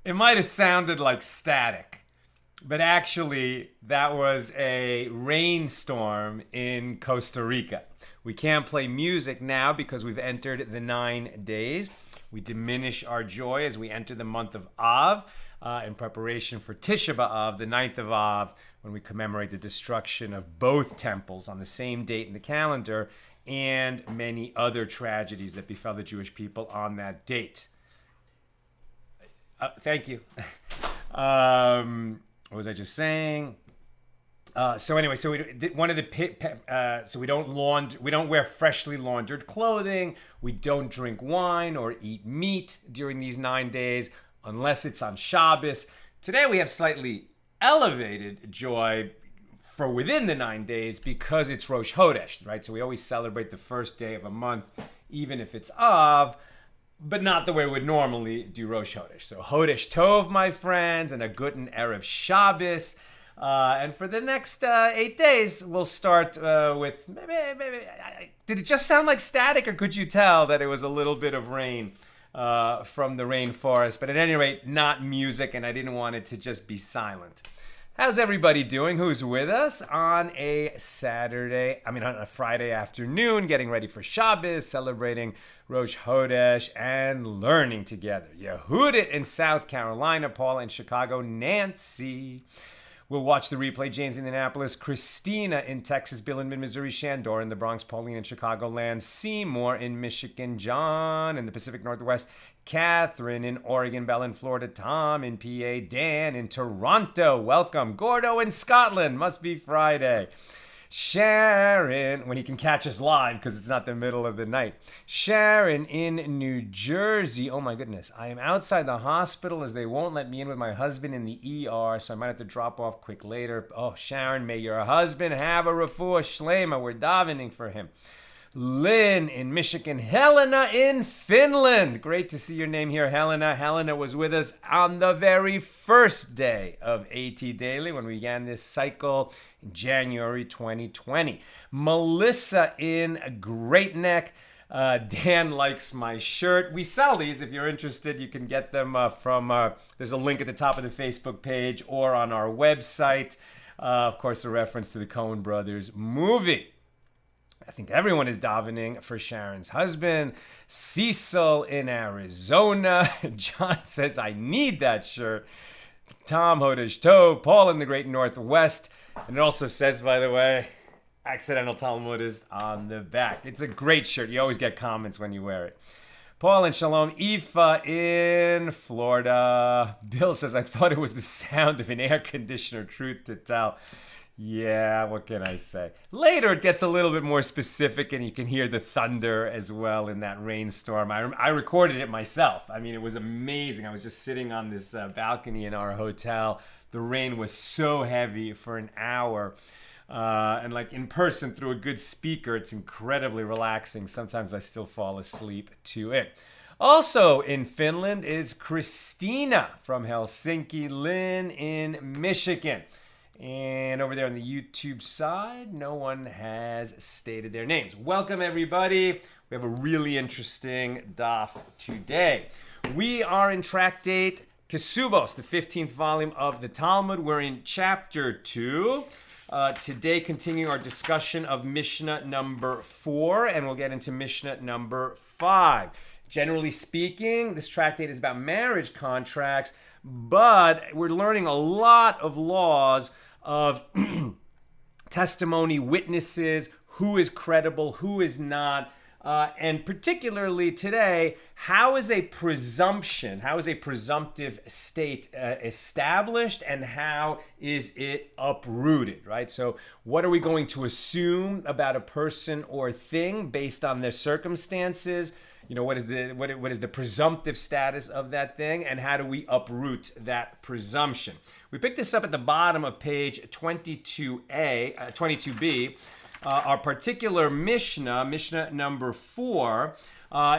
It might have sounded like static, but actually, that was a rainstorm in Costa Rica. We can't play music now because we've entered the 9 days. We diminish our joy as we enter the month of Av in preparation for Tisha B'Av, the 9th of Av, when we commemorate the destruction of both temples on the same date in the calendar and many other tragedies that befell the Jewish people on that date. Thank you. What was I just saying? So anyway, so we don't wear freshly laundered clothing. We don't drink wine or eat meat during these 9 days unless it's on Shabbos. Today we have slightly elevated joy for within the 9 days because it's Rosh Chodesh, right? So we always celebrate the first day of a month, even if it's Av, but not the way we would normally do Rosh Chodesh. So Chodesh Tov, my friends, and a Guten Erev Shabbos. And for the next 8 days, we'll start with maybe. Did it just sound like static, or could you tell that it was a little bit of rain from the rainforest? But at any rate, not music, and I didn't want it to just be silent. How's everybody doing? Who's with us on a on a Friday afternoon, getting ready for Shabbos, celebrating Rosh Chodesh, and learning together? Yehudit in South Carolina, Paula in Chicago, Nancy. We'll watch the replay. James in Indianapolis, Christina in Texas, Bill in Mid-Missouri, Shandor in the Bronx, Pauline in Chicagoland, Seymour in Michigan, John in the Pacific Northwest, Catherine in Oregon, Bell in Florida, Tom in PA, Dan in Toronto. Welcome. Gordo in Scotland. Must be Friday. Sharon, when he can catch us live because it's not the middle of the night. Sharon in New Jersey. Oh my goodness. I am outside the hospital as they won't let me in with my husband in the ER, so I might have to drop off quick later. Oh, Sharon, may your husband have a refuah shlema. We're davening for him. Lynn in Michigan. Helena in Finland. Great to see your name here, Helena. Helena was with us on the very first day of AT Daily when we began this cycle in January 2020. Melissa in Great Neck. Dan likes my shirt. We sell these. If you're interested, you can get them from, there's a link at the top of the Facebook page or on our website. Of course, a reference to the Coen Brothers movie. I think everyone is davening for Sharon's husband. Cecil in Arizona. John says, I need that shirt. Tom Hodesh Tov. Paul in the Great Northwest. And it also says, by the way, Accidental Talmudist on the back. It's a great shirt. You always get comments when you wear it. Paul and Shalom. Aoife in Florida. Bill says, I thought it was the sound of an air conditioner. Truth to tell. Yeah, what can I say? Later, it gets a little bit more specific, and you can hear the thunder as well in that rainstorm. I recorded it myself. I mean, it was amazing. I was just sitting on this balcony in our hotel. The rain was so heavy for an hour. And like in person through a good speaker, it's incredibly relaxing. Sometimes I still fall asleep to it. Also in Finland is Christina from Helsinki, Lynn in Michigan. And over there on the YouTube side, no one has stated their names. Welcome, everybody. We have a really interesting daf today. We are in Tractate Kesubos, the 15th volume of the Talmud. We're in chapter 2. Today, continuing our discussion of Mishnah number 4, and we'll get into Mishnah number 5. Generally speaking, this tractate is about marriage contracts, but we're learning a lot of laws of testimony, witnesses, who is credible, who is not, and particularly today, how is a presumption, how is a presumptive state established, and how is it uprooted, right? So what are we going to assume about a person or thing based on their circumstances? You know, what is the presumptive status of that thing, and how do we uproot that presumption? We picked this up at the bottom of page 22b. Our particular Mishnah number 4,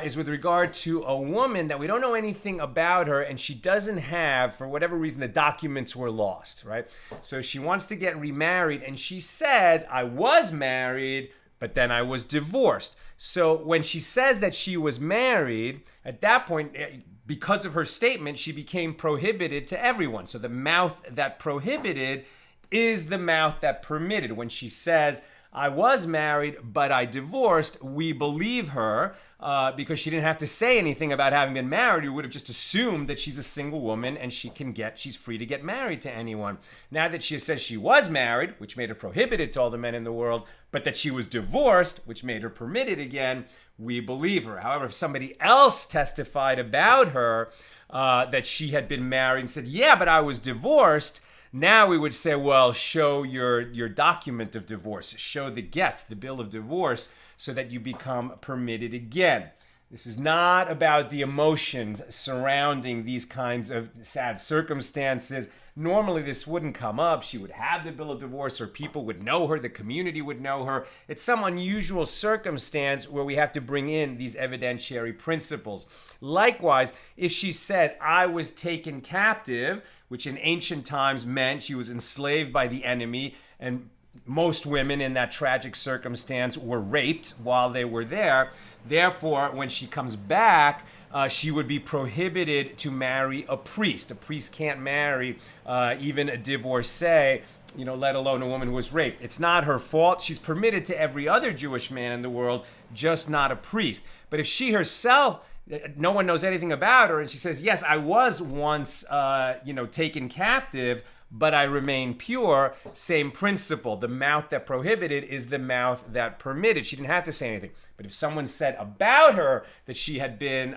is with regard to a woman that we don't know anything about her, and she doesn't have, for whatever reason, the documents were lost, right? So she wants to get remarried, and she says, I was married, but then I was divorced. So when she says that she was married, at that point, because of her statement, she became prohibited to everyone. So the mouth that prohibited is the mouth that permitted. When she says, I was married, but I divorced, we believe her because she didn't have to say anything about having been married. We would have just assumed that she's a single woman and she's free to get married to anyone. Now that she says she was married, which made her prohibited to all the men in the world, but that she was divorced, which made her permitted again, we believe her. However, if somebody else testified about her that she had been married and said, yeah, but I was divorced, now we would say, well, show your document of divorce. Show the get, the bill of divorce, so that you become permitted again. This is not about the emotions surrounding these kinds of sad circumstances. Normally, this wouldn't come up. She would have the bill of divorce, or people would know her, the community would know her. It's some unusual circumstance where we have to bring in these evidentiary principles. Likewise, if she said, I was taken captive, which in ancient times meant she was enslaved by the enemy, and most women in that tragic circumstance were raped while they were there. Therefore, when she comes back, she would be prohibited to marry a priest. A priest can't marry even a divorcee, let alone a woman who was raped. It's not her fault. She's permitted to every other Jewish man in the world, just not a priest. But if she herself, no one knows anything about her, and she says, yes, I was once, taken captive, but I remain pure, same principle. The mouth that prohibited is the mouth that permitted. She didn't have to say anything. But if someone said about her that she had been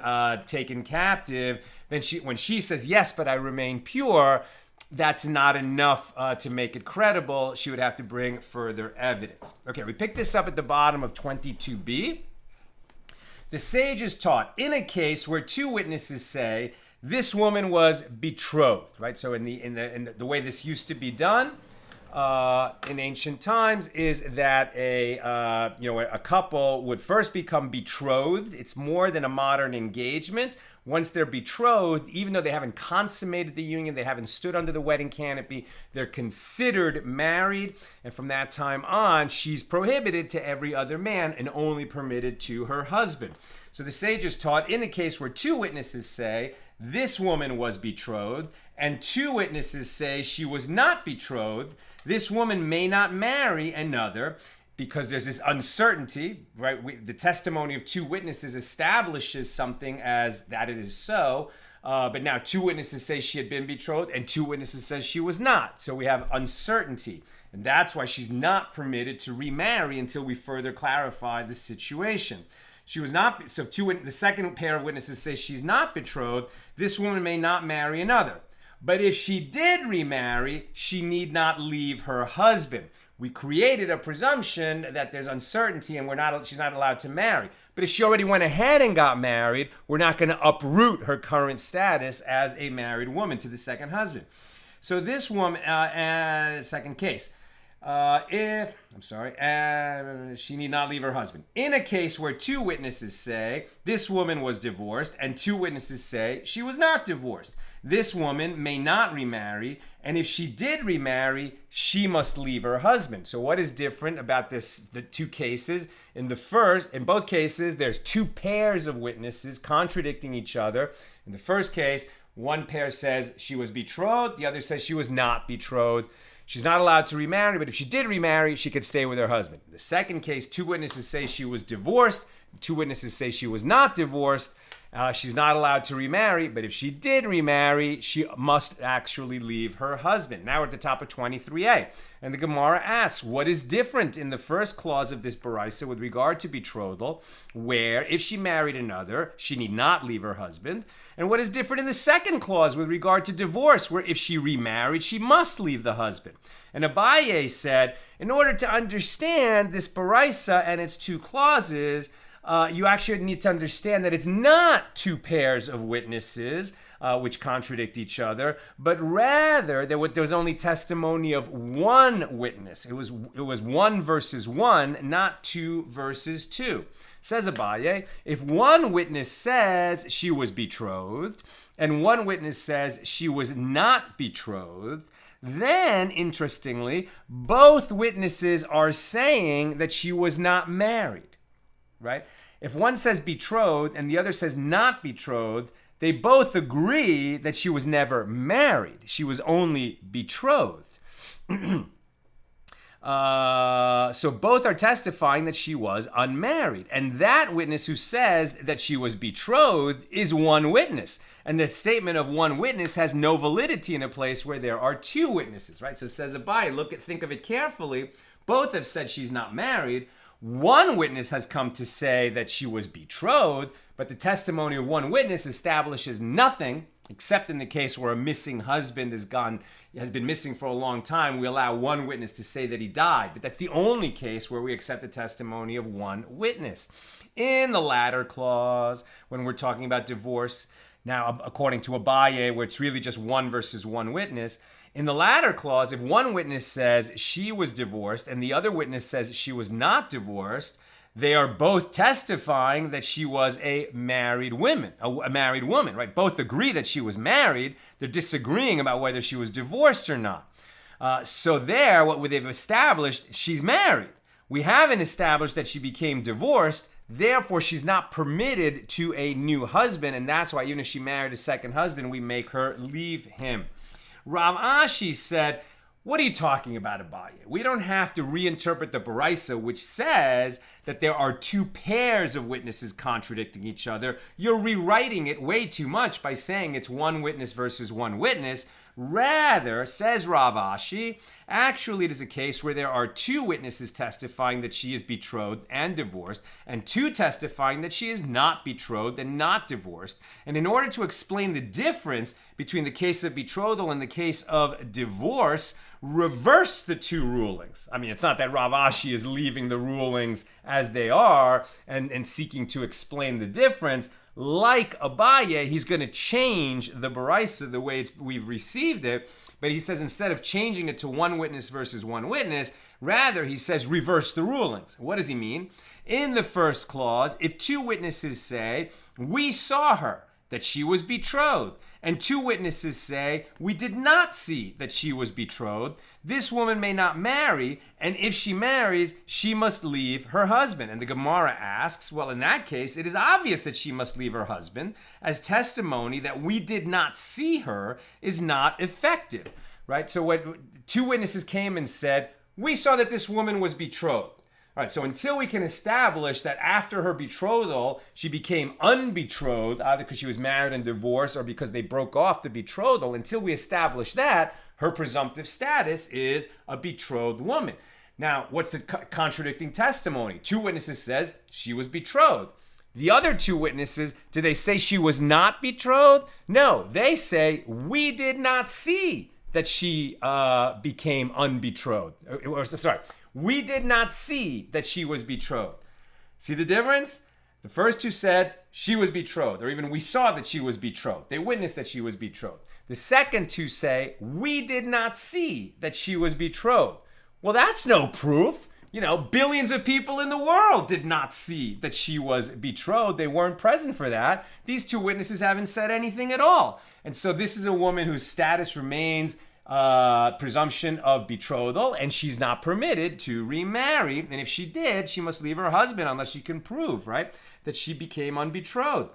taken captive, then when she says, yes, but I remain pure, that's not enough to make it credible. She would have to bring further evidence. Okay, we picked this up at the bottom of 22b. The sages taught, in a case where two witnesses say, this woman was betrothed, right? So in the way this used to be done in ancient times is that a couple would first become betrothed. It's more than a modern engagement. Once they're betrothed, even though they haven't consummated the union, they haven't stood under the wedding canopy, they're considered married. And from that time on, she's prohibited to every other man and only permitted to her husband. So the sages taught, in a case where two witnesses say, this woman was betrothed, and two witnesses say she was not betrothed, this woman may not marry another, because there's this uncertainty, right? The testimony of two witnesses establishes something as that it is so, but now two witnesses say she had been betrothed, and two witnesses say she was not. So we have uncertainty, and that's why she's not permitted to remarry until we further clarify the situation. She was not, so the second pair of witnesses say she's not betrothed, this woman may not marry another. But if she did remarry, she need not leave her husband. We created a presumption that there's uncertainty and she's not allowed to marry. But if she already went ahead and got married, we're not going to uproot her current status as a married woman to the second husband. So this woman, second case, she need not leave her husband. In a case where two witnesses say this woman was divorced and two witnesses say she was not divorced, this woman may not remarry, and if she did remarry, she must leave her husband. So what is different about the two cases? In both cases, there's two pairs of witnesses contradicting each other. In the first case, one pair says she was betrothed, the other says she was not betrothed. She's not allowed to remarry, but if she did remarry, she could stay with her husband. In the second case, two witnesses say she was divorced, two witnesses say she was not divorced. She's not allowed to remarry, but if she did remarry, she must actually leave her husband. Now we're at the top of 23a. And the Gemara asks, what is different in the first clause of this Baraisa with regard to betrothal, where if she married another, she need not leave her husband? And what is different in the second clause with regard to divorce, where if she remarried, she must leave the husband? And Abaye said, in order to understand this Baraisa and its two clauses, you actually need to understand that it's not two pairs of witnesses which contradict each other, but rather there was only testimony of one witness. It was one versus one, not two versus two. Says Abaye, if one witness says she was betrothed and one witness says she was not betrothed, then, interestingly, both witnesses are saying that she was not married. Right? If one says betrothed and the other says not betrothed, they both agree that she was never married. She was only betrothed. So both are testifying that she was unmarried. And that witness who says that she was betrothed is one witness. And the statement of one witness has no validity in a place where there are two witnesses, right? So says Abai, think of it carefully. Both have said she's not married. One witness has come to say that she was betrothed, but the testimony of one witness establishes nothing, except in the case where a missing husband has been missing for a long time. We allow one witness to say that he died, but that's the only case where we accept the testimony of one witness. In the latter clause, when we're talking about divorce, now according to Abaye, where it's really just one versus one witness, in the latter clause, if one witness says she was divorced and the other witness says she was not divorced, they are both testifying that she was a married woman, right? Both agree that she was married. They're disagreeing about whether she was divorced or not. So there, what they've established, she's married. We haven't established that she became divorced. Therefore, she's not permitted to a new husband. And that's why even if she married a second husband, we make her leave him. Rav Ashi said, what are you talking about, Abaye? We don't have to reinterpret the Baraisa, which says that there are two pairs of witnesses contradicting each other. You're rewriting it way too much by saying it's one witness versus one witness. Rather, says Rav Ashi, actually it is a case where there are two witnesses testifying that she is betrothed and divorced, and two testifying that she is not betrothed and not divorced. And in order to explain the difference between the case of betrothal and the case of divorce, reverse the two rulings. I mean, it's not that Rav Ashi is leaving the rulings as they are and seeking to explain the difference. Like Abaye, he's going to change the Baraisa the way we've received it, but he says instead of changing it to one witness versus one witness, rather he says reverse the rulings. What does he mean? In the first clause, if two witnesses say, we saw her, that she was betrothed, and two witnesses say, we did not see that she was betrothed, this woman may not marry, and if she marries, she must leave her husband. And the Gemara asks, well, in that case, it is obvious that she must leave her husband, as testimony that we did not see her is not effective, right? So what two witnesses came and said, we saw that this woman was betrothed. All right, so until we can establish that after her betrothal, she became unbetrothed, either because she was married and divorced or because they broke off the betrothal, until we establish that, her presumptive status is a betrothed woman. Now, what's the contradicting testimony? Two witnesses says she was betrothed. The other two witnesses, do they say she was not betrothed? No, they say we did not see that she became unbetrothed. We did not see that she was betrothed. See the difference? The first two said she was betrothed, or even we saw that she was betrothed. They witnessed that she was betrothed. The second two say, we did not see that she was betrothed. Well, that's no proof. Billions of people in the world did not see that she was betrothed. They weren't present for that. These two witnesses haven't said anything at all. And so this is a woman whose status remains presumption of betrothal, and she's not permitted to remarry. And if she did, she must leave her husband unless she can prove, right, that she became unbetrothed.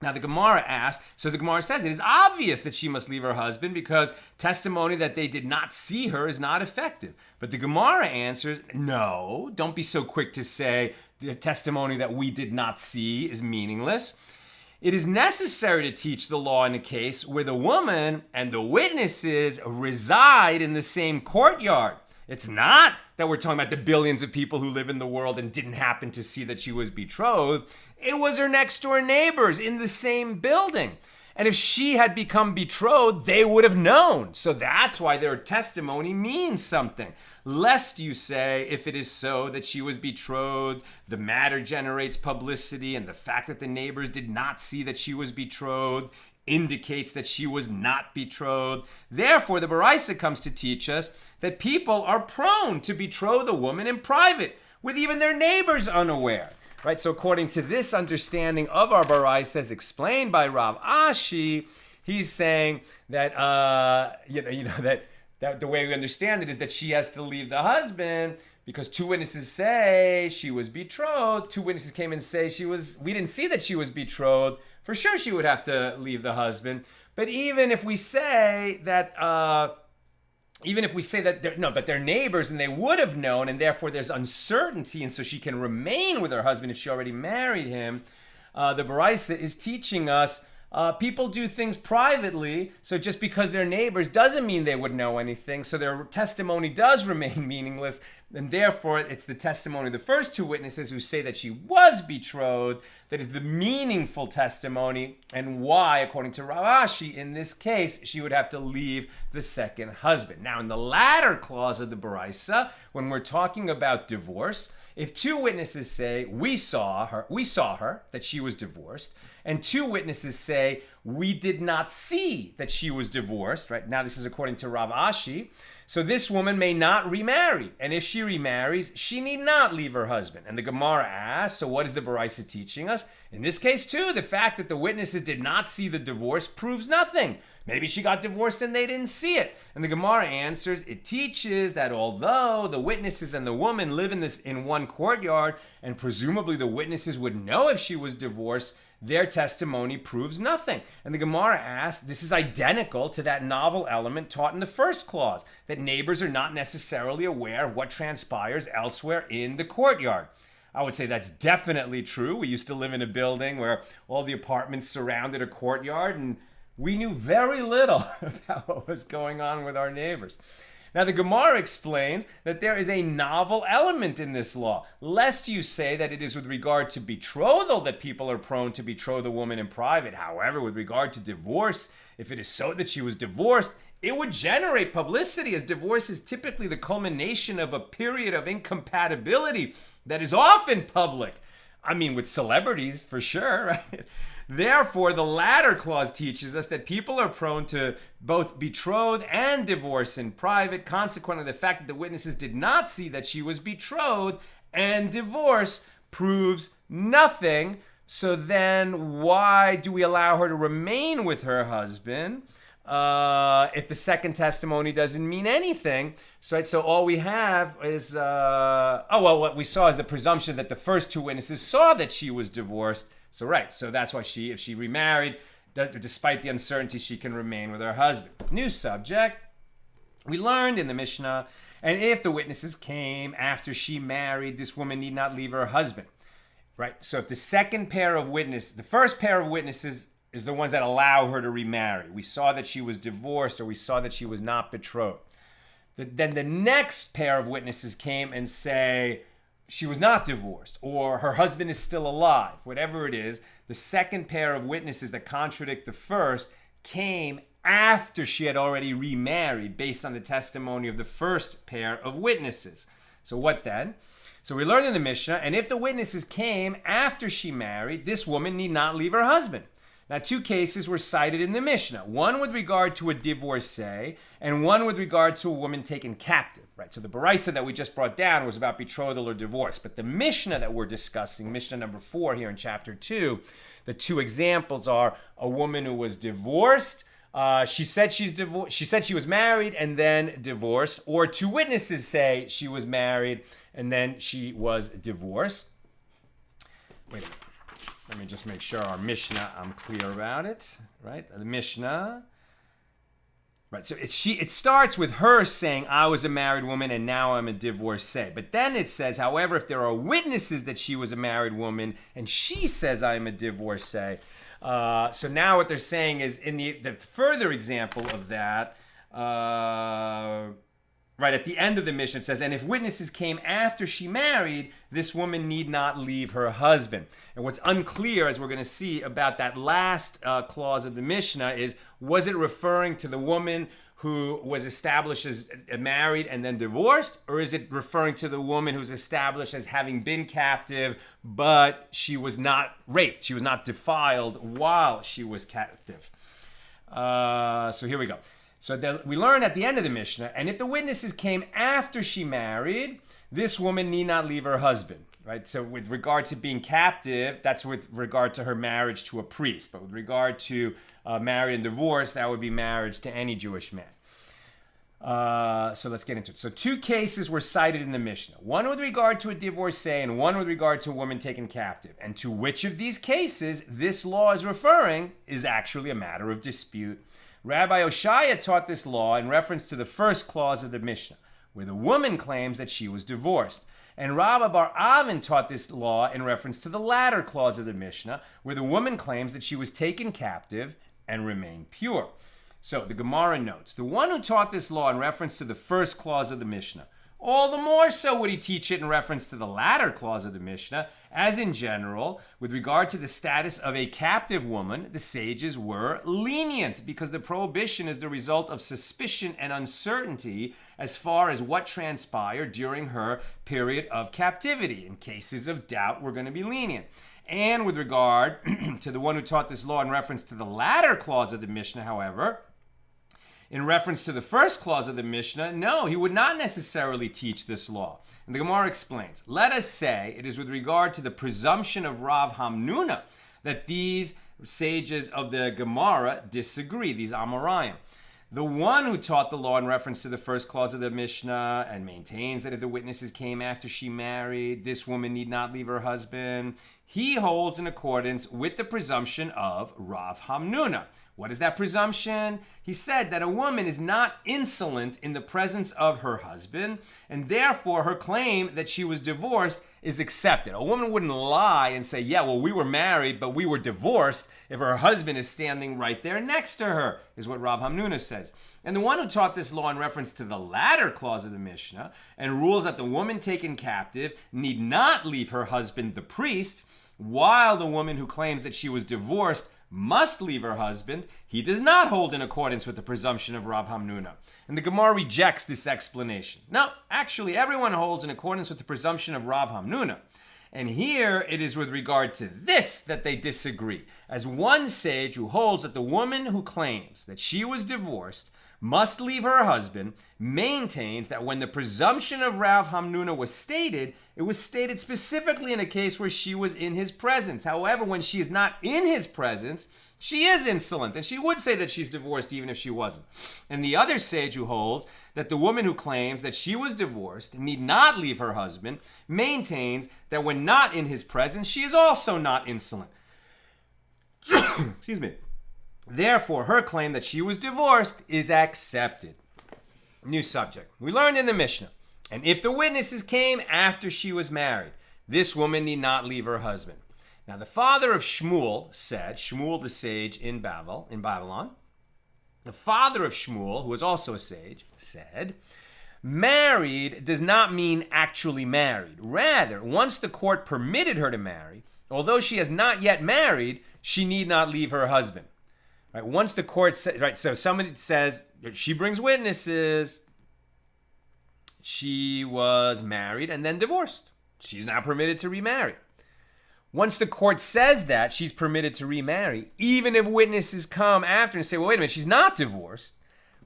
Now the Gemara asks, so the Gemara says it is obvious that she must leave her husband because testimony that they did not see her is not effective. But the Gemara answers, no, don't be so quick to say the testimony that we did not see is meaningless. It is necessary to teach the law in a case where the woman and the witnesses reside in the same courtyard. It's not that we're talking about the billions of people who live in the world and didn't happen to see that she was betrothed. It was her next door neighbors in the same building. And if she had become betrothed, they would have known. So that's why their testimony means something. Lest you say, if it is so that she was betrothed, the matter generates publicity, and the fact that the neighbors did not see that she was betrothed indicates that she was not betrothed. Therefore, the Baraisa comes to teach us that people are prone to betroth a woman in private, with even their neighbors unaware. Right, so according to this understanding of our Baraisa as explained by Rav Ashi, he's saying that that the way we understand it is that she has to leave the husband because two witnesses say she was betrothed. Two witnesses came and say we didn't see that she was betrothed. for sure she would have to leave the husband. But even if we say that, but they're neighbors and they would have known, and therefore there's uncertainty, and so she can remain with her husband if she already married him. The Baraisa is teaching us people do things privately, so just because they're neighbors doesn't mean they would know anything. So their testimony does remain meaningless, and therefore it's the testimony of the first two witnesses who say that she was betrothed that is the meaningful testimony, and why, according to Rav Ashi, in this case, she would have to leave the second husband. Now, in the latter clause of the Baraisa, when we're talking about divorce, if two witnesses say, we saw her, that she was divorced, and two witnesses say, we did not see that she was divorced, right? Now, this is according to Rav Ashi. So this woman may not remarry. And if she remarries, she need not leave her husband. And the Gemara asks, so what is the Baraisa teaching us? In this case, too, the fact that the witnesses did not see the divorce proves nothing. Maybe she got divorced and they didn't see it. And the Gemara answers, it teaches that although the witnesses and the woman live in one courtyard, and presumably the witnesses would know if she was divorced, their testimony proves nothing. And the Gemara asks, this is identical to that novel element taught in the first clause, that neighbors are not necessarily aware of what transpires elsewhere in the courtyard. I would say that's definitely true. We used to live in a building where all the apartments surrounded a courtyard, and we knew very little about what was going on with our neighbors. Now, the Gemara explains that there is a novel element in this law, lest you say that it is with regard to betrothal that people are prone to betroth a woman in private. However, with regard to divorce, if it is so that she was divorced, it would generate publicity, as divorce is typically the culmination of a period of incompatibility that is often public. I mean, with celebrities, for sure, right? Therefore, the latter clause teaches us that people are prone to both betroth and divorce in private, consequent of the fact that the witnesses did not see that she was betrothed, and divorce proves nothing. So then why do we allow her to remain with her husband if the second testimony doesn't mean anything? So all we have is, what we saw is the presumption that the first two witnesses saw that she was divorced. So that's why if she remarried, despite the uncertainty, she can remain with her husband. New subject. We learned in the Mishna, and if the witnesses came after she married, this woman need not leave her husband. Right? So if the first pair of witnesses is the ones that allow her to remarry. We saw that she was divorced, or we saw that she was not betrothed. Then the next pair of witnesses came and say, she was not divorced, or her husband is still alive, whatever it is. The second pair of witnesses that contradict the first came after she had already remarried, based on the testimony of the first pair of witnesses. So what then? So we learned in the Mishnah, and if the witnesses came after she married, this woman need not leave her husband. Now, two cases were cited in the Mishnah, one with regard to a divorcee and one with regard to a woman taken captive, right? So the Baraisa that we just brought down was about betrothal or divorce, but the Mishnah that we're discussing, Mishnah number 4 here in chapter 2, the two examples are a woman who was divorced, she said she was married and then divorced, or two witnesses say she was married and then she was divorced. Wait a minute. Let me just make sure our Mishnah, I'm clear about it, right? The Mishnah, right? So it starts with her saying, I was a married woman and now I'm a divorcee. But then it says, however, if there are witnesses that she was a married woman and she says I'm a divorcee. So now what they're saying is, in the further example of that, right at the end of the Mishnah, it says, and if witnesses came after she married, this woman need not leave her husband. And what's unclear, as we're going to see, about that last clause of the Mishnah is, was it referring to the woman who was established as married and then divorced, or is it referring to the woman who's established as having been captive, but she was not raped, she was not defiled while she was captive? So here we go. So we learn at the end of the Mishnah, and if the witnesses came after she married, this woman need not leave her husband, right? So with regard to being captive, that's with regard to her marriage to a priest. But with regard to married and divorced, that would be marriage to any Jewish man. So let's get into it. So 2 cases were cited in the Mishnah. One with regard to a divorcee and one with regard to a woman taken captive. And to which of these cases this law is referring is actually a matter of dispute. Rabbi Oshaya taught this law in reference to the first clause of the Mishnah, where the woman claims that she was divorced. And Rabbi Bar Avin taught this law in reference to the latter clause of the Mishnah, where the woman claims that she was taken captive and remained pure. So the Gemara notes, the one who taught this law in reference to the first clause of the Mishnah, all the more so would he teach it in reference to the latter clause of the Mishnah, as in general, with regard to the status of a captive woman, the sages were lenient because the prohibition is the result of suspicion and uncertainty as far as what transpired during her period of captivity. In cases of doubt, we're going to be lenient. And with regard to the one who taught this law in reference to the latter clause of the Mishnah, however, in reference to the first clause of the Mishnah, no, he would not necessarily teach this law. And the Gemara explains, let us say it is with regard to the presumption of Rav Hamnuna that these sages of the Gemara disagree, these Amoraim. The one who taught the law in reference to the first clause of the Mishnah and maintains that if the witnesses came after she married, this woman need not leave her husband, he holds in accordance with the presumption of Rav Hamnuna. What is that presumption? He said that a woman is not insolent in the presence of her husband, and therefore her claim that she was divorced is accepted. A woman wouldn't lie and say, yeah, well, we were married, but we were divorced, if her husband is standing right there next to her, is what Rav Hamnuna says. And the one who taught this law in reference to the latter clause of the Mishnah and rules that the woman taken captive need not leave her husband, the priest, while the woman who claims that she was divorced must leave her husband, he does not hold in accordance with the presumption of Rav Hamnuna. And the Gemara rejects this explanation. No, actually, everyone holds in accordance with the presumption of Rav Hamnuna. And here it is with regard to this that they disagree. As one sage who holds that the woman who claims that she was divorced must leave her husband, maintains that when the presumption of Rav Hamnuna was stated, it was stated specifically in a case where she was in his presence. However, when she is not in his presence, she is insolent, and she would say that she's divorced even if she wasn't. And the other sage who holds that the woman who claims that she was divorced need not leave her husband, maintains that when not in his presence, she is also not insolent. Excuse me. Therefore, her claim that she was divorced is accepted. New subject. We learned in the Mishnah, and if the witnesses came after she was married, this woman need not leave her husband. Now, the father of Shmuel said, Shmuel the sage in Babylon, the father of Shmuel, who was also a sage, said, married does not mean actually married. Rather, once the court permitted her to marry, although she has not yet married, she need not leave her husband. Right, once the court says, right, so somebody says, she brings witnesses, she was married and then divorced. She's now permitted to remarry. Once the court says that, she's permitted to remarry, even if witnesses come after and say, well, wait a minute, she's not divorced.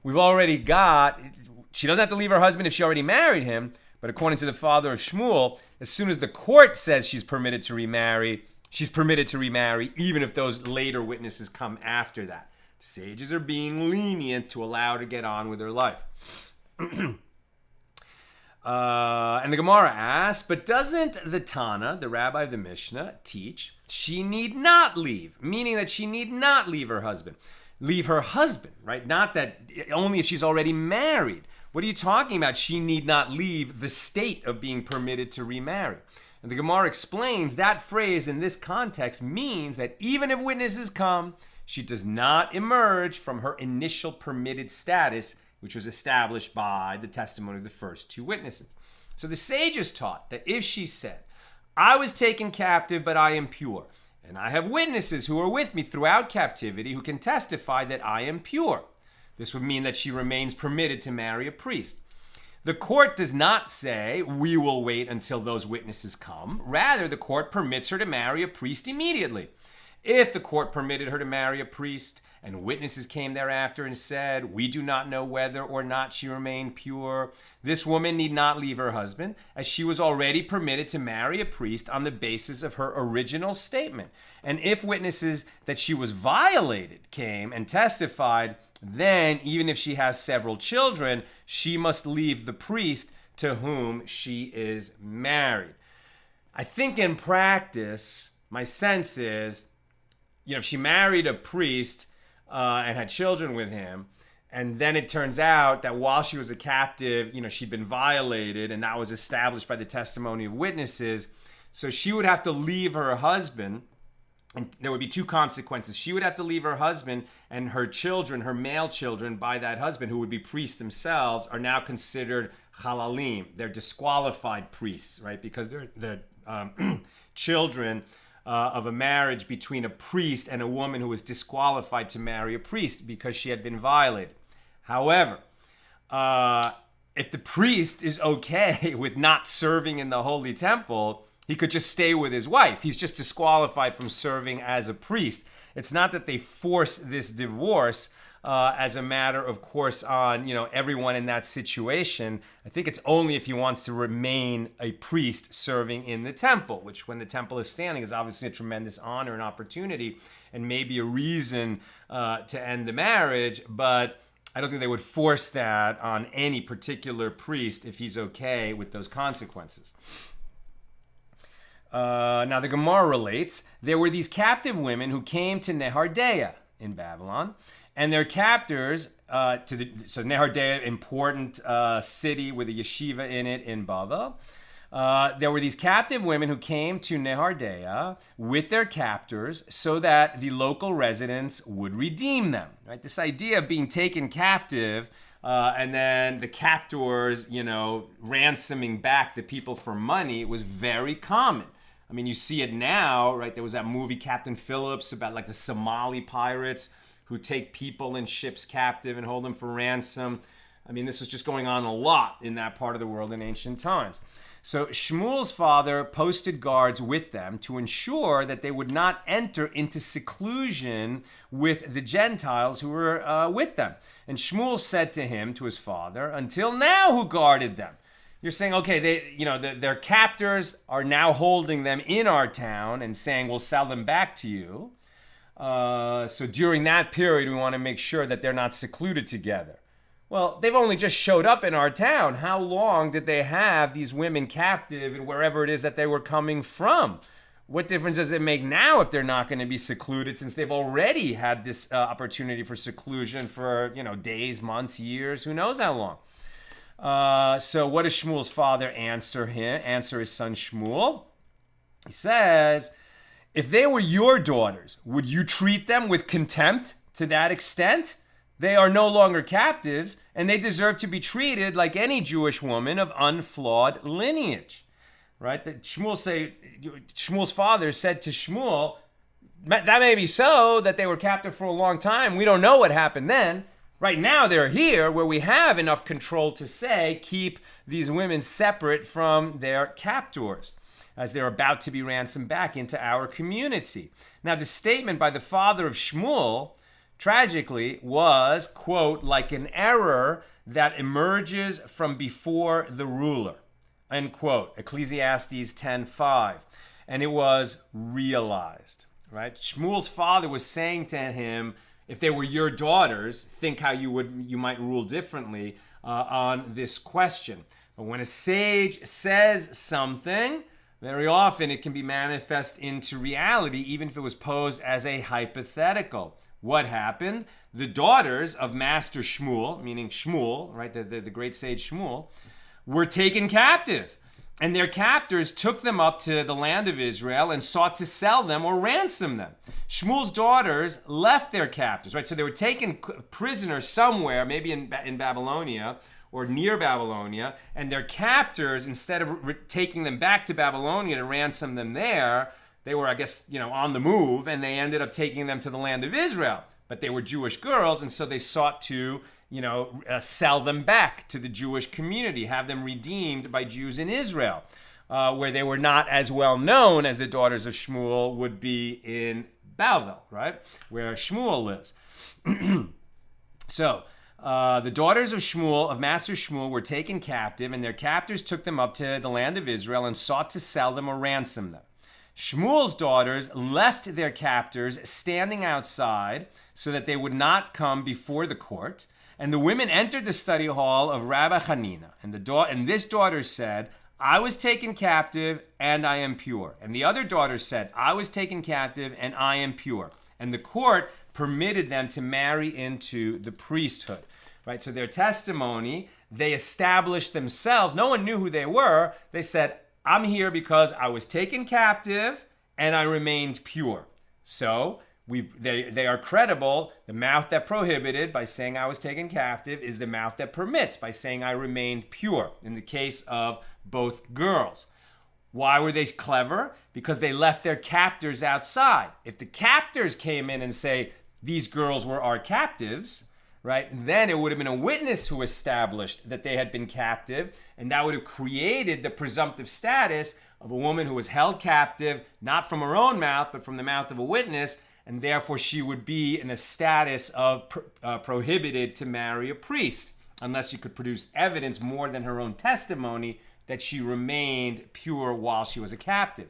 She doesn't have to leave her husband if she already married him, but according to the father of Shmuel, as soon as the court says she's permitted to remarry, she's permitted to remarry, even if those later witnesses come after that. Sages are being lenient to allow her to get on with her life. And the Gemara asks, but doesn't the Tana, the rabbi of the Mishnah, teach she need not leave, meaning that she need not leave her husband, right? Not that only if she's already married. What are you talking about? She need not leave the state of being permitted to remarry. And the Gemara explains that phrase in this context means that even if witnesses come, she does not emerge from her initial permitted status, which was established by the testimony of the first 2 witnesses. So the sages taught that if she said, I was taken captive, but I am pure, and I have witnesses who are with me throughout captivity who can testify that I am pure, this would mean that she remains permitted to marry a priest. The court does not say, we will wait until those witnesses come. Rather, the court permits her to marry a priest immediately. If the court permitted her to marry a priest and witnesses came thereafter and said, we do not know whether or not she remained pure, this woman need not leave her husband, as she was already permitted to marry a priest on the basis of her original statement. And if witnesses that she was violated came and testified, then even if she has several children, she must leave the priest to whom she is married. I think in practice, my sense is, if she married a priest and had children with him, and then it turns out that while she was a captive, she'd been violated, and that was established by the testimony of witnesses. So she would have to leave her husband, and there would be two consequences. She would have to leave her husband, and her children, her male children by that husband, who would be priests themselves, are now considered halalim. They're disqualified priests, right? Because they're children of a marriage between a priest and a woman who was disqualified to marry a priest because she had been violated. However, if the priest is okay with not serving in the Holy Temple, he could just stay with his wife. He's just disqualified from serving as a priest. It's not that they force this divorce as a matter of course on everyone in that situation. I think it's only if he wants to remain a priest serving in the temple, which when the temple is standing is obviously a tremendous honor and opportunity and maybe a reason to end the marriage, but I don't think they would force that on any particular priest if he's okay with those consequences. Now the Gemara relates, there were these captive women who came to Nehardea in Babylon, and their captors, so Nehardea, important city with a yeshiva in it in Bavel. There were these captive women who came to Nehardea with their captors so that the local residents would redeem them. Right? This idea of being taken captive and then the captors, ransoming back the people for money was very common. I mean, you see it now, right? There was that movie Captain Phillips about like the Somali pirates who take people in ships captive and hold them for ransom. I mean, this was just going on a lot in that part of the world in ancient times. So Shmuel's father posted guards with them to ensure that they would not enter into seclusion with the Gentiles who were with them. And Shmuel said to him, to his father, until now who guarded them? You're saying, okay, their captors are now holding them in our town and saying, we'll sell them back to you. So during that period, we want to make sure that they're not secluded together. Well, they've only just showed up in our town. How long did they have these women captive and wherever it is that they were coming from? What difference does it make now if they're not going to be secluded, since they've already had this opportunity for seclusion for, days, months, years, who knows how long? So what does Shmuel's father answer his son Shmuel? He says, if they were your daughters, would you treat them with contempt to that extent? They are no longer captives, and they deserve to be treated like any Jewish woman of unflawed lineage. Right? That Shmuel's father said to Shmuel, that may be so, that they were captive for a long time. We don't know what happened then. Right now, they're here where we have enough control to say, keep these women separate from their captors, as they're about to be ransomed back into our community. Now, the statement by the father of Shmuel, tragically, was, quote, like an error that emerges from before the ruler, end quote, Ecclesiastes 10:5. And it was realized, right? Shmuel's father was saying to him, if they were your daughters, think how you might rule differently on this question. But when a sage says something, very often it can be manifest into reality, even if it was posed as a hypothetical. What happened? The daughters of Master Shmuel, meaning Shmuel, right, the great sage Shmuel, were taken captive. And their captors took them up to the land of Israel and sought to sell them or ransom them. Shmuel's daughters left their captors, right? So they were taken prisoners somewhere, maybe in Babylonia or near Babylonia, and their captors, instead of taking them back to Babylonia to ransom them there, they were, I guess, on the move, and they ended up taking them to the land of Israel. But they were Jewish girls, and so they sought to sell them back to the Jewish community, have them redeemed by Jews in Israel, where they were not as well known as the daughters of Shmuel would be in Bavel, right, where Shmuel lives. So the daughters of Shmuel, of Master Shmuel, were taken captive, and their captors took them up to the land of Israel and sought to sell them or ransom them. Shmuel's daughters left their captors standing outside so that they would not come before the court. And the women entered the study hall of Rabbi Hanina. And this daughter said, I was taken captive and I am pure. And the other daughter said, I was taken captive and I am pure. And the court permitted them to marry into the priesthood. Right? So their testimony, they established themselves. No one knew who they were. They said, I'm here because I was taken captive and I remained pure. So they are credible. The mouth that prohibited by saying I was taken captive is the mouth that permits by saying I remained pure in the case of both girls. Why were they clever? Because they left their captors outside. If the captors came in and say these girls were our captives, right, then it would have been a witness who established that they had been captive, and that would have created the presumptive status of a woman who was held captive, not from her own mouth, but from the mouth of a witness, and therefore she would be in a status of prohibited to marry a priest, unless she could produce evidence more than her own testimony that she remained pure while she was a captive.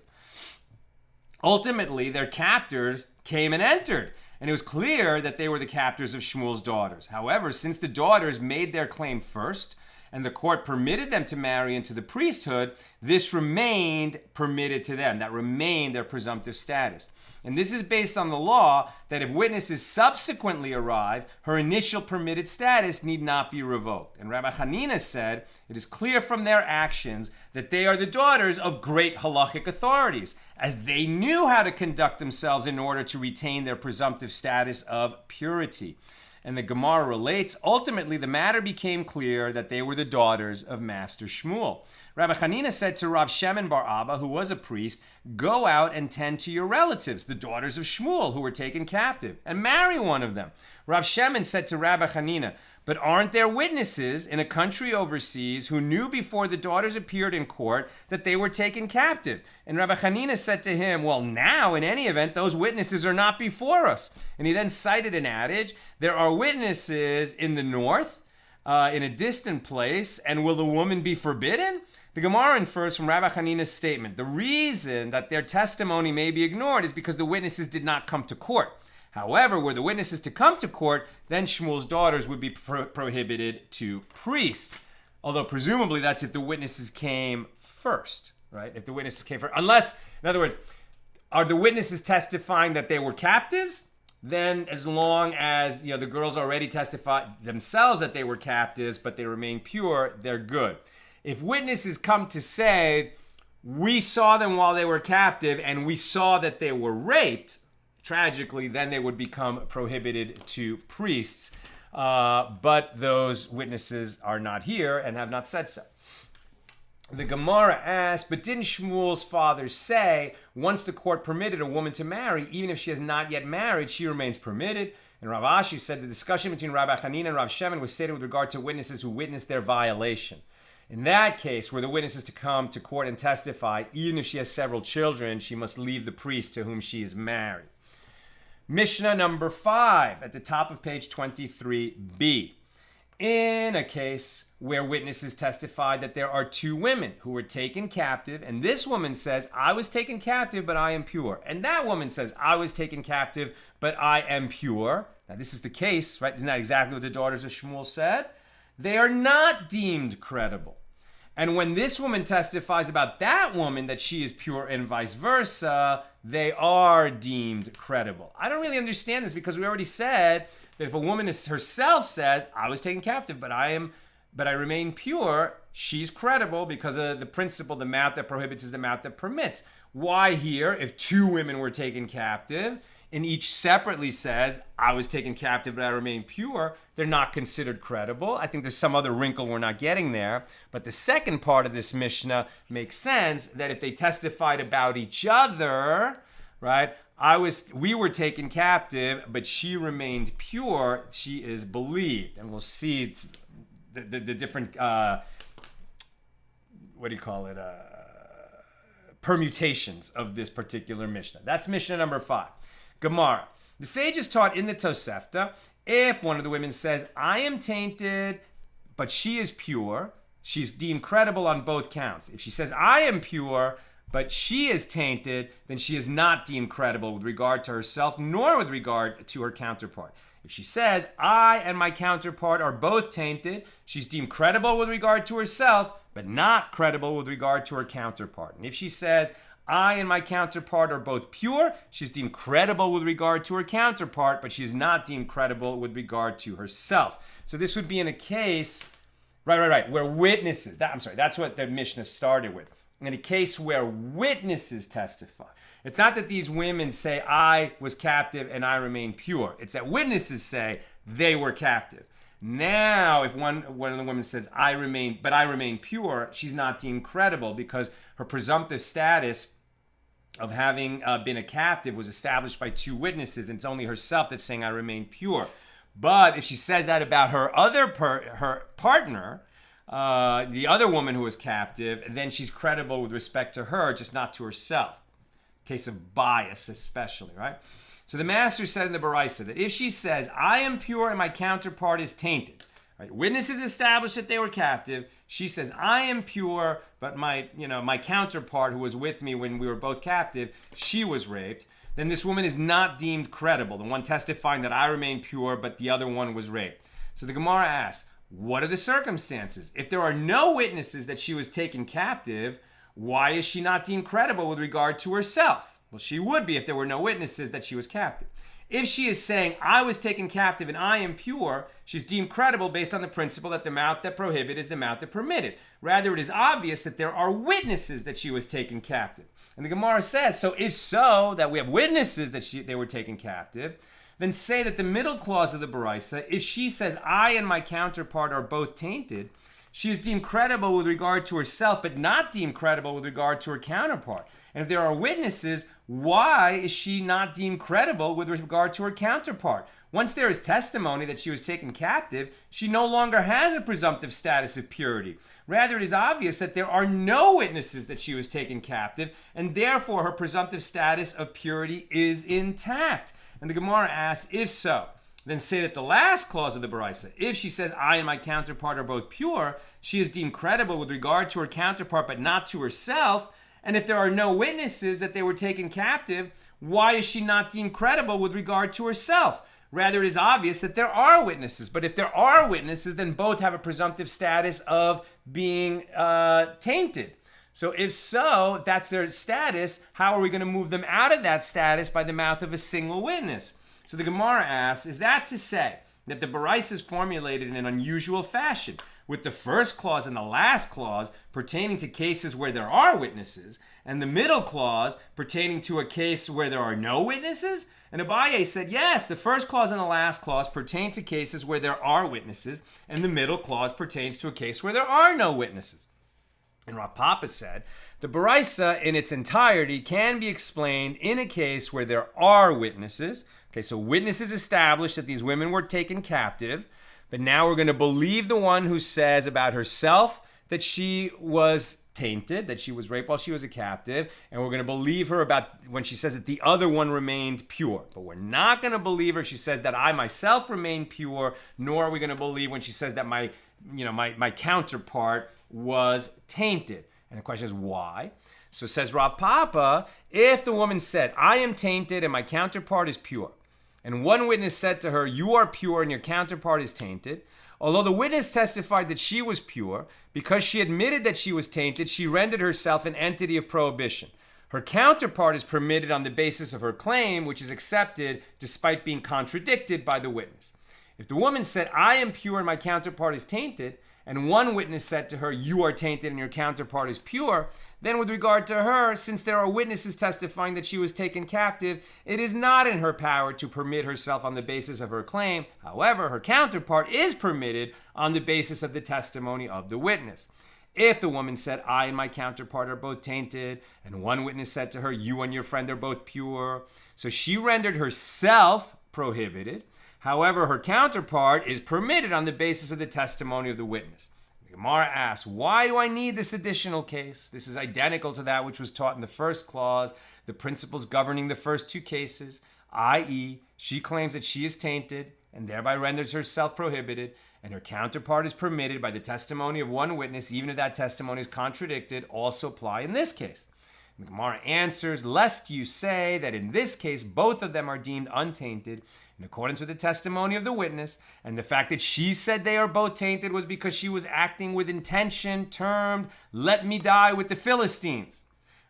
Ultimately, their captors came and entered, and it was clear that they were the captors of Shmuel's daughters. However, since the daughters made their claim first, and the court permitted them to marry into the priesthood, this remained permitted to them. That remained their presumptive status. And this is based on the law that if witnesses subsequently arrive, her initial permitted status need not be revoked. And Rabbi Hanina said, it is clear from their actions that they are the daughters of great halachic authorities, as they knew how to conduct themselves in order to retain their presumptive status of purity. And the Gemara relates, ultimately the matter became clear that they were the daughters of Master Shmuel. Rabbi Hanina said to Rav Shemin bar Abba, who was a priest, go out and tend to your relatives, the daughters of Shmuel, who were taken captive, and marry one of them. Rav Shemin said to Rabbi Hanina, but aren't there witnesses in a country overseas who knew before the daughters appeared in court that they were taken captive? And Rabbi Hanina said to him, well, now, in any event, those witnesses are not before us. And he then cited an adage, there are witnesses in the north, in a distant place, and will the woman be forbidden? The Gemara infers from Rabbi Hanina's statement, the reason that their testimony may be ignored is because the witnesses did not come to court. However, were the witnesses to come to court, then Shmuel's daughters would be prohibited to priests. Although presumably that's if the witnesses came first, right? If the witnesses came first. Unless, in other words, are the witnesses testifying that they were captives? Then as long as the girls already testified themselves that they were captives, but they remain pure, they're good. If witnesses come to say, we saw them while they were captive and we saw that they were raped, tragically, then they would become prohibited to priests. But those witnesses are not here and have not said so. The Gemara asks, but didn't Shmuel's father say, once the court permitted a woman to marry, even if she has not yet married, she remains permitted? And Rav Ashi said the discussion between Rabbi Hanina and Rav Shemin was stated with regard to witnesses who witnessed their violation. In that case, were the witnesses to come to court and testify, even if she has several children, she must leave the priest to whom she is married. Mishna number 5 at the top of page 23b. In a case where witnesses testified that there are two women who were taken captive, and this woman says, I was taken captive, but I am pure. And that woman says, I was taken captive, but I am pure. Now this is the case, right? Isn't that exactly what the daughters of Shmuel said? They are not deemed credible. And when this woman testifies about that woman that she is pure and vice versa, they are deemed credible. I don't really understand this because we already said that if a woman herself says, I was taken captive, but I remain pure, she's credible because of the principle, the mouth that prohibits is the mouth that permits. Why here, if two women were taken captive, and each separately says, I was taken captive, but I remain pure, they're not considered credible. I think there's some other wrinkle we're not getting there. But the second part of this Mishnah makes sense, that if they testified about each other, right, we were taken captive, but she remained pure, she is believed. And we'll see it's the different, permutations of this particular Mishnah. That's Mishnah number 5. Gemara. The sages taught in the Tosefta, if one of the women says, I am tainted, but she is pure, she's deemed credible on both counts. If she says, I am pure, but she is tainted, then she is not deemed credible with regard to herself, nor with regard to her counterpart. If she says, I and my counterpart are both tainted, she's deemed credible with regard to herself, but not credible with regard to her counterpart. And if she says, I and my counterpart are both pure, she's deemed credible with regard to her counterpart, but she is not deemed credible with regard to herself. So this would be in a case, right, where witnesses, that's what the Mishna started with. In a case where witnesses testify. It's not that these women say, I was captive and I remain pure. It's that witnesses say they were captive. Now, if one of the women says, I remain pure, she's not deemed credible because her presumptive status of having been a captive was established by two witnesses, and it's only herself that's saying, I remain pure. But if she says that about her her partner, the other woman who was captive, then she's credible with respect to her, just not to herself. Case of bias especially, right? So the master said in the Baraisa that if she says, I am pure and my counterpart is tainted, right? Witnesses established that they were captive. She says, I am pure, but my counterpart who was with me when we were both captive, she was raped. Then this woman is not deemed credible. The one testifying that I remain pure, but the other one was raped. So the Gemara asks, what are the circumstances? If there are no witnesses that she was taken captive, why is she not deemed credible with regard to herself? Well, she would be if there were no witnesses that she was captive. If she is saying, I was taken captive and I am pure, she's deemed credible based on the principle that the mouth that prohibited is the mouth that permitted. Rather, it is obvious that there are witnesses that she was taken captive. And the Gemara says, so if so, that we have witnesses that they were taken captive, then say that the middle clause of the Baraisa, if she says, I and my counterpart are both tainted, she is deemed credible with regard to herself, but not deemed credible with regard to her counterpart. And if there are witnesses, why is she not deemed credible with regard to her counterpart? Once there is testimony that she was taken captive, she no longer has a presumptive status of purity. Rather, it is obvious that there are no witnesses that she was taken captive, and therefore her presumptive status of purity is intact. And the Gemara asks, if so, then say that the last clause of the Baraisa, if she says, I and my counterpart are both pure, she is deemed credible with regard to her counterpart, but not to herself. And if there are no witnesses that they were taken captive, why is she not deemed credible with regard to herself? Rather, it is obvious that there are witnesses. But if there are witnesses, then both have a presumptive status of being tainted. So if so, that's their status. How are we going to move them out of that status by the mouth of a single witness? So the Gemara asks, is that to say that the Baraisa is formulated in an unusual fashion, with the first clause and the last clause pertaining to cases where there are witnesses, and the middle clause pertaining to a case where there are no witnesses? And Abaye said, yes, the first clause and the last clause pertain to cases where there are witnesses, and the middle clause pertains to a case where there are no witnesses. And Rav Papa said, the Baraisa in its entirety can be explained in a case where there are witnesses. Okay, so witnesses established that these women were taken captive, but now we're going to believe the one who says about herself that she was tainted, that she was raped while she was a captive, and we're going to believe her about when she says that the other one remained pure. But we're not going to believe her if she says that I myself remain pure, nor are we going to believe when she says that my counterpart was tainted. And the question is why? So says Rav Papa, if the woman said, I am tainted and my counterpart is pure, and one witness said to her, you are pure and your counterpart is tainted, although the witness testified that she was pure, because she admitted that she was tainted, she rendered herself an entity of prohibition. Her counterpart is permitted on the basis of her claim, which is accepted despite being contradicted by the witness. If the woman said, I am pure and my counterpart is tainted, and one witness said to her, you are tainted and your counterpart is pure, then with regard to her, since there are witnesses testifying that she was taken captive, it is not in her power to permit herself on the basis of her claim. However, her counterpart is permitted on the basis of the testimony of the witness. If the woman said, I and my counterpart are both tainted, and one witness said to her, you and your friend are both pure, so she rendered herself prohibited. However, her counterpart is permitted on the basis of the testimony of the witness. The Gemara asks, why do I need this additional case? This is identical to that which was taught in the first clause, the principles governing the first two cases, i.e., she claims that she is tainted and thereby renders herself prohibited, and her counterpart is permitted by the testimony of one witness, even if that testimony is contradicted, also apply in this case. The Gemara answers, lest you say that in this case both of them are deemed untainted in accordance with the testimony of the witness, and the fact that she said they are both tainted was because she was acting with intention termed, let me die with the Philistines.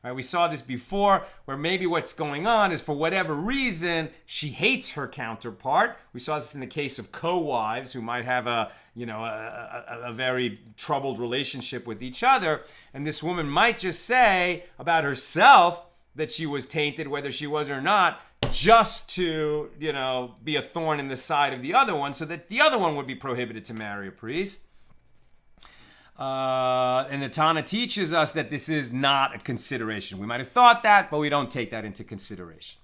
Right, we saw this before, where maybe what's going on is for whatever reason, she hates her counterpart. We saw this in the case of co-wives who might have a very troubled relationship with each other. And this woman might just say about herself that she was tainted, whether she was or not, just to, be a thorn in the side of the other one, so that the other one would be prohibited to marry a priest. And the Tana teaches us that this is not a consideration. We might have thought that, but we don't take that into consideration.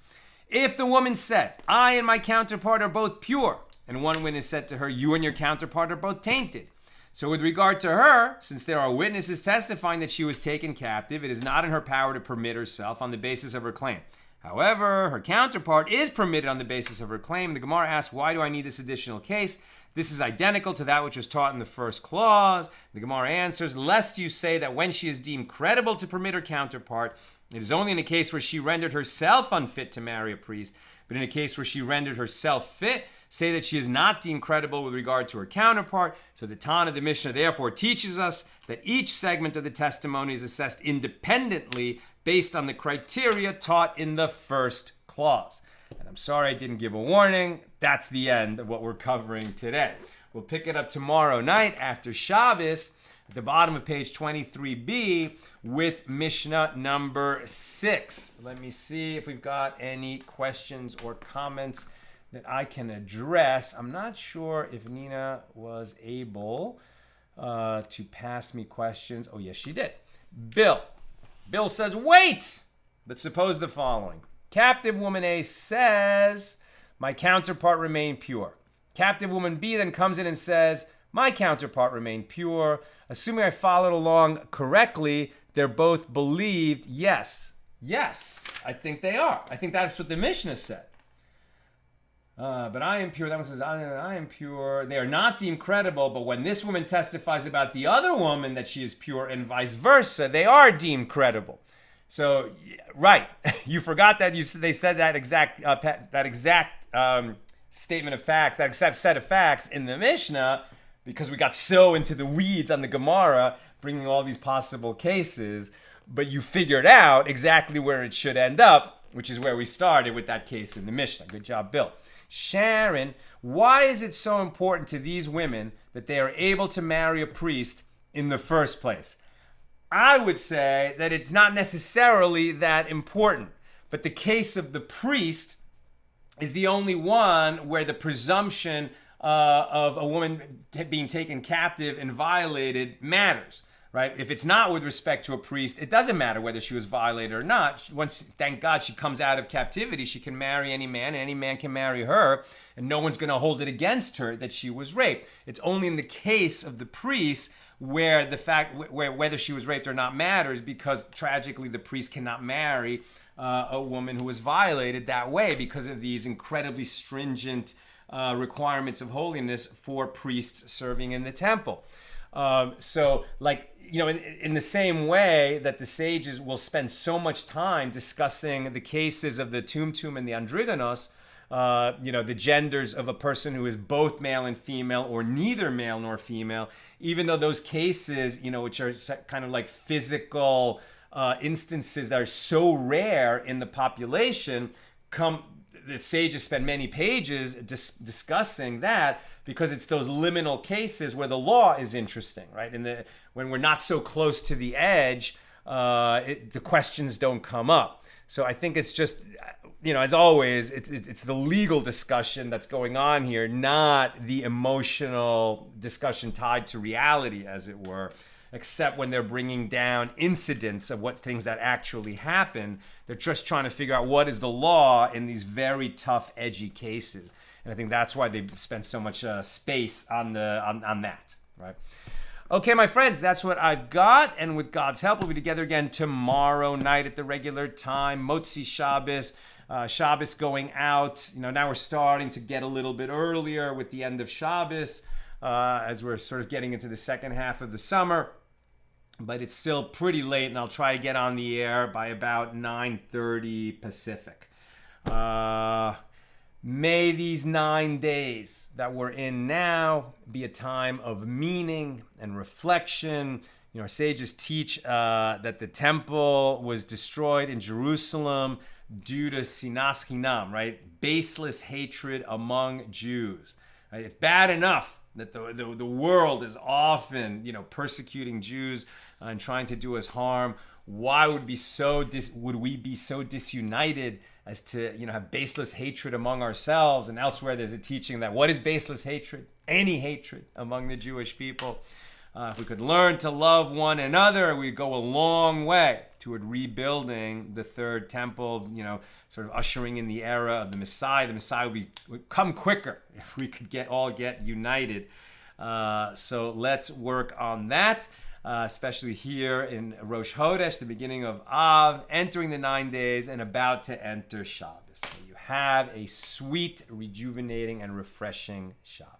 If the woman said, I and my counterpart are both pure, and one witness said to her, you and your counterpart are both tainted. So with regard to her, since there are witnesses testifying that she was taken captive, it is not in her power to permit herself on the basis of her claim. However, her counterpart is permitted on the basis of her claim. The Gemara asks, why do I need this additional case? This is identical to that which was taught in the first clause. The Gemara answers, lest you say that when she is deemed credible to permit her counterpart, it is only in a case where she rendered herself unfit to marry a priest, but in a case where she rendered herself fit, say that she is not deemed credible with regard to her counterpart. So the Tana of the Mishna therefore teaches us that each segment of the testimony is assessed independently based on the criteria taught in the first clause. And I'm sorry I didn't give a warning. That's the end of what we're covering today. We'll pick it up tomorrow night after Shabbos at the bottom of page 23b with Mishnah number 6. Let me see if we've got any questions or comments that I can address. I'm not sure if Nina was able to pass me questions. Oh, yes, she did. Bill says, wait, but suppose the following. Captive woman A says, my counterpart remained pure. Captive woman B then comes in and says, my counterpart remained pure. Assuming I followed along correctly, they're both believed. Yes, I think they are. I think that's what the Mishnah said. But I am pure. That one says, I am pure. They are not deemed credible, but when this woman testifies about the other woman that she is pure and vice versa, they are deemed credible. So, right, you forgot that they said that exact statement of facts, that exact set of facts in the Mishnah, because we got so into the weeds on the Gemara, bringing all these possible cases, but you figured out exactly where it should end up, which is where we started with that case in the Mishnah. Good job, Bill. Sharon, why is it so important to these women that they are able to marry a priest in the first place? I would say that it's not necessarily that important, but the case of the priest is the only one where the presumption of a woman being taken captive and violated matters, right? If it's not with respect to a priest, it doesn't matter whether she was violated or not. Once, thank God, she comes out of captivity, she can marry any man, and any man can marry her, and no one's going to hold it against her that she was raped. It's only in the case of the priest where the fact where whether she was raped or not matters, because tragically the priest cannot marry a woman who was violated that way because of these incredibly stringent requirements of holiness for priests serving in the temple. So, like, in the same way that the sages will spend so much time discussing the cases of the tumtum and the androgynos, the genders of a person who is both male and female or neither male nor female, even though those cases, which are kind of like physical instances that are so rare in the population, the sages spend many pages discussing that, because it's those liminal cases where the law is interesting, right? When we're not so close to the edge, the questions don't come up. So I think it's just, as always, it's the legal discussion that's going on here, not the emotional discussion tied to reality, as it were, except when they're bringing down incidents of what things that actually happen. They're just trying to figure out what is the law in these very tough, edgy cases. And I think that's why they spend so much space on that, right? Okay, my friends, that's what I've got. And with God's help, we'll be together again tomorrow night at the regular time. Motzi Shabbos. Shabbos going out. Now we're starting to get a little bit earlier with the end of Shabbos as we're sort of getting into the second half of the summer. but it's still pretty late, and I'll try to get on the air by about 9:30 Pacific. May these 9 days that we're in now be a time of meaning and reflection. You know, our sages teach that the temple was destroyed in Jerusalem due to sinas chinam, right? Baseless hatred among Jews. Right? It's bad enough that the world is often, you know, persecuting Jews and trying to do us harm. Why would we be so disunited as to, you know, have baseless hatred among ourselves? And elsewhere there's a teaching that what is baseless hatred? Any hatred among the Jewish people. If we could learn to love one another, we'd go a long way toward rebuilding the third temple, you know, sort of ushering in the era of the Messiah. The Messiah would come quicker if we could all get united. So let's work on that, especially here in Rosh Chodesh, the beginning of Av, entering the 9 days and about to enter Shabbos. So you have a sweet, rejuvenating, and refreshing Shabbos.